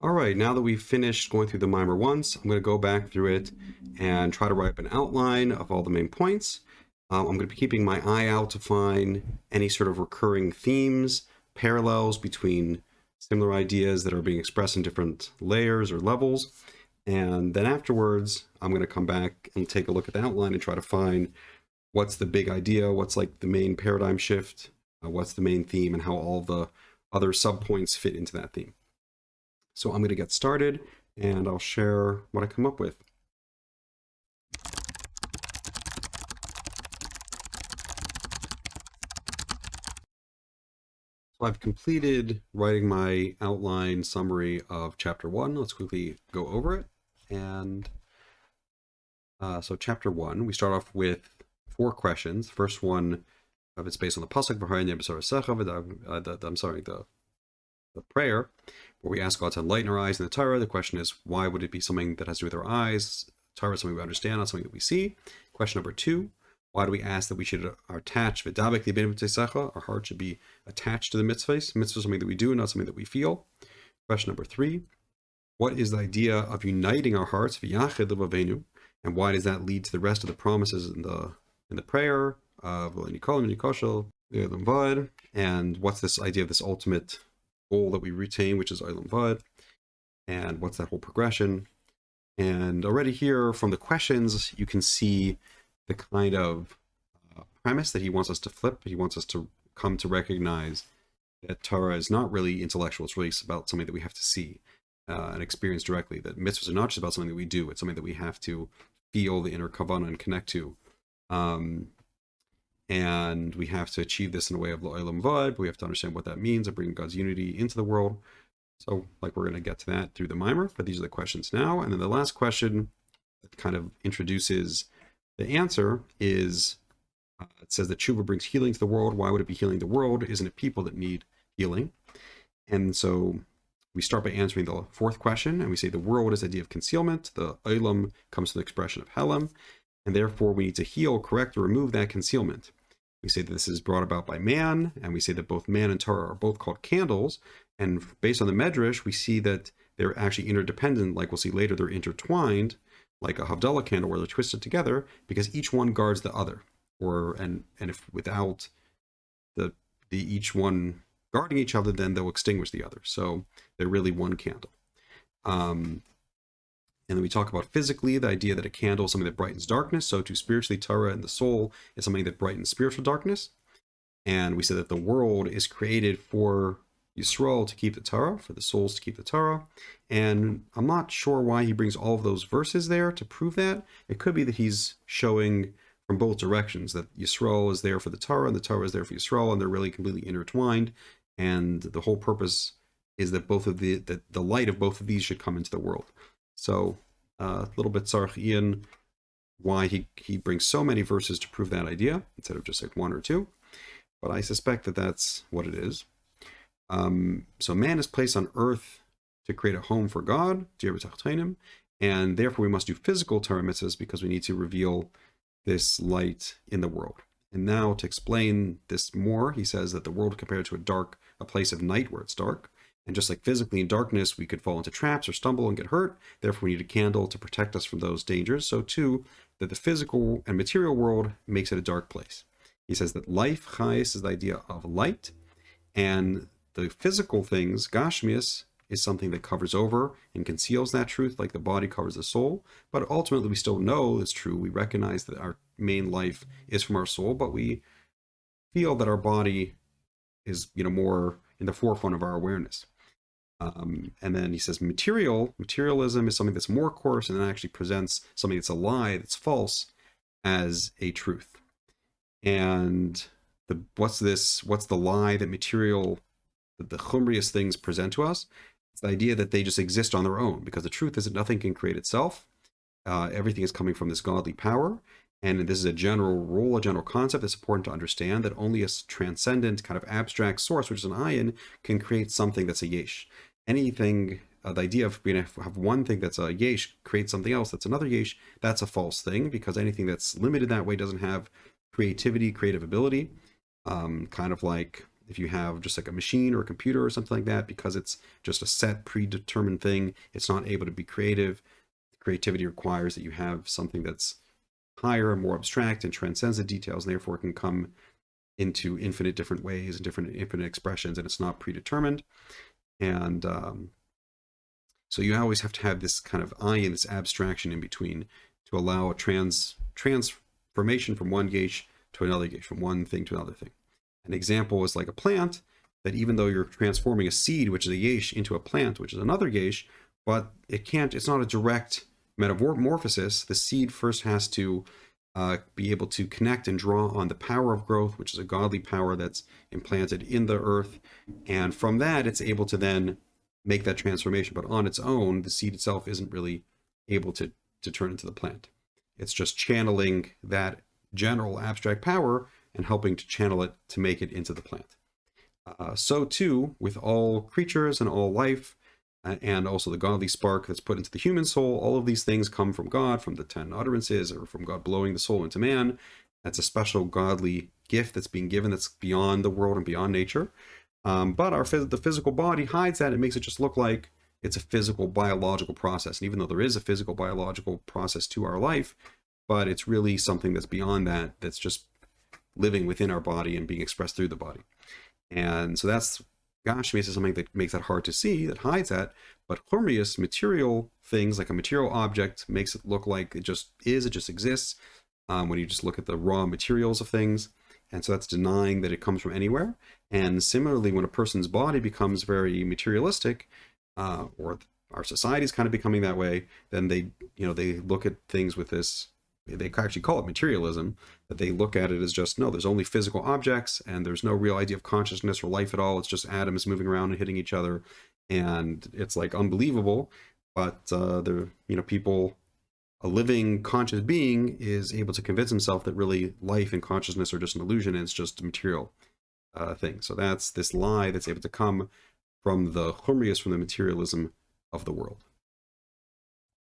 All right, now that we've finished going through the Maamar once, I'm going to go back through it and try to write up an outline of all the main points. I'm going to be keeping my eye out to find any sort of recurring themes, parallels between similar ideas that are being expressed in different layers or levels. And then afterwards, I'm going to come back and take a look at the outline and try to find what's the big idea, what's like the main paradigm shift, what's the main theme, and how all the other subpoints fit into that theme. So I'm going to get started and I'll share what I come up with. So I've completed writing my outline summary of chapter 1. Let's quickly go over it. And so chapter 1, we start off with 4 questions. First one, it's based on the pasuk VeHaeir Eineinu, the prayer, where we ask God to enlighten our eyes in the Torah. The question is, why would it be something that has to do with our eyes? Torah is something we understand, not something that we see. Question number 2, why do we ask that we should attach our heart should be attached to the mitzvahs? Mitzvah is something that we do, not something that we feel. Question number 3, what is the idea of uniting our hearts, VeHaeir Eineinu, and why does that lead to the rest of the promises in the prayer of and what's this idea of this ultimate goal that we retain, which is Olam Vad, and what's that whole progression? And already here from the questions, you can see the kind of premise that he wants us to flip. He wants us to come to recognize that Torah is not really intellectual. It's really about something that we have to see and experience directly. That mitzvahs are not just about something that we do. It's something that we have to feel the inner kavanah and connect to. And we have to achieve this in a way of Olam Vad. We have to understand what that means of bringing God's unity into the world. So, like, we're going to get to that through the Maamar, but these are the questions now. And then the last question that kind of introduces the answer is, it says that Tshuva brings healing to the world. Why would it be healing the world? Isn't it people that need healing? And so we start by answering the 4th question, and we say the world is the idea of concealment. The Olam comes from the expression of Helem, and therefore we need to heal, correct, or remove that concealment. We say that this is brought about by man, and we say that both man and Torah are both called candles, and based on the Medrash, we see that they're actually interdependent. Like we'll see later, they're intertwined, like a Havdalah candle where they're twisted together, because each one guards the other. And if without the each one guarding each other, then they'll extinguish the other. So they're really one candle. And then we talk about physically, the idea that a candle is something that brightens darkness. So too spiritually, Torah and the soul is something that brightens spiritual darkness. And we say that the world is created for Yisrael to keep the Torah, for the souls to keep the Torah. And I'm not sure why he brings all of those verses there to prove that. It could be that he's showing from both directions that Yisrael is there for the Torah and the Torah is there for Yisrael, and they're really completely intertwined. And the whole purpose is that both of the light of both of these should come into the world. So a little bit Tzarech Ian, why he brings so many verses to prove that idea instead of just like 1 or 2. But I suspect that that's what it is. So man is placed on earth to create a home for God, and therefore we must do physical Torah mitzvahs because we need to reveal this light in the world. And now to explain this more, he says that the world compared to a place of night where it's dark. And just like physically in darkness, we could fall into traps or stumble and get hurt. Therefore, we need a candle to protect us from those dangers. So too, that the physical and material world makes it a dark place. He says that life, chayis, is the idea of light. And the physical things, gashmias, is something that covers over and conceals that truth, like the body covers the soul. But ultimately, we still know it's true. We recognize that our main life is from our soul, but we feel that our body is, more in the forefront of our awareness. And then he says materialism is something that's more coarse and then actually presents something that's a lie, that's false, as a truth. And what's the lie that the chumriest things present to us? It's the idea that they just exist on their own, because the truth is that nothing can create itself. Everything is coming from this godly power. And this is a general rule, a general concept that's important to understand, that only a transcendent kind of abstract source, which is an ayin, can create something that's a yesh. Anything, the idea of being able to have one thing that's a yesh create something else that's another yesh, that's a false thing, because anything that's limited that way doesn't have creativity, creative ability. Kind of like if you have just like a machine or a computer or something like that, because it's just a set predetermined thing, it's not able to be creative. Creativity requires that you have something that's higher and more abstract and transcends the details, and therefore can come into infinite different ways and different infinite expressions, and it's not predetermined. And so you always have to have this kind of eye and this abstraction in between to allow a transformation from one gesh to another gesh, from one thing to another thing. An example is like a plant, that even though you're transforming a seed, which is a yesh, into a plant, which is another gesh, but it's not a direct metamorphosis. The seed first has to be able to connect and draw on the power of growth, which is a godly power that's implanted in the earth. And from that, it's able to then make that transformation. But on its own, the seed itself isn't really able to turn into the plant. It's just channeling that general abstract power and helping to channel it to make it into the plant. So too, with all creatures and all life, and also the godly spark that's put into the human soul, all of these things come from God, from the 10 utterances, or from God blowing the soul into man. That's a special godly gift that's being given that's beyond the world and beyond nature. But the physical body hides that. It makes it just look like it's a physical biological process. And even though there is a physical biological process to our life, but it's really something that's beyond that, that's just living within our body and being expressed through the body. And so that's Gashmi is something that makes that hard to see, that hides that. But Churmius, material things, like a material object, makes it look like it just is, it just exists, when you just look at the raw materials of things. And so that's denying that it comes from anywhere. And similarly, when a person's body becomes very materialistic, or our society is kind of becoming that way, then they look at things with this, they actually call it materialism, that they look at it as just, no, there's only physical objects and there's no real idea of consciousness or life at all. It's just atoms moving around and hitting each other. And it's like unbelievable. But people, a living conscious being is able to convince himself that really life and consciousness are just an illusion and it's just a material thing. So that's this lie that's able to come from the Churmius, from the materialism of the world.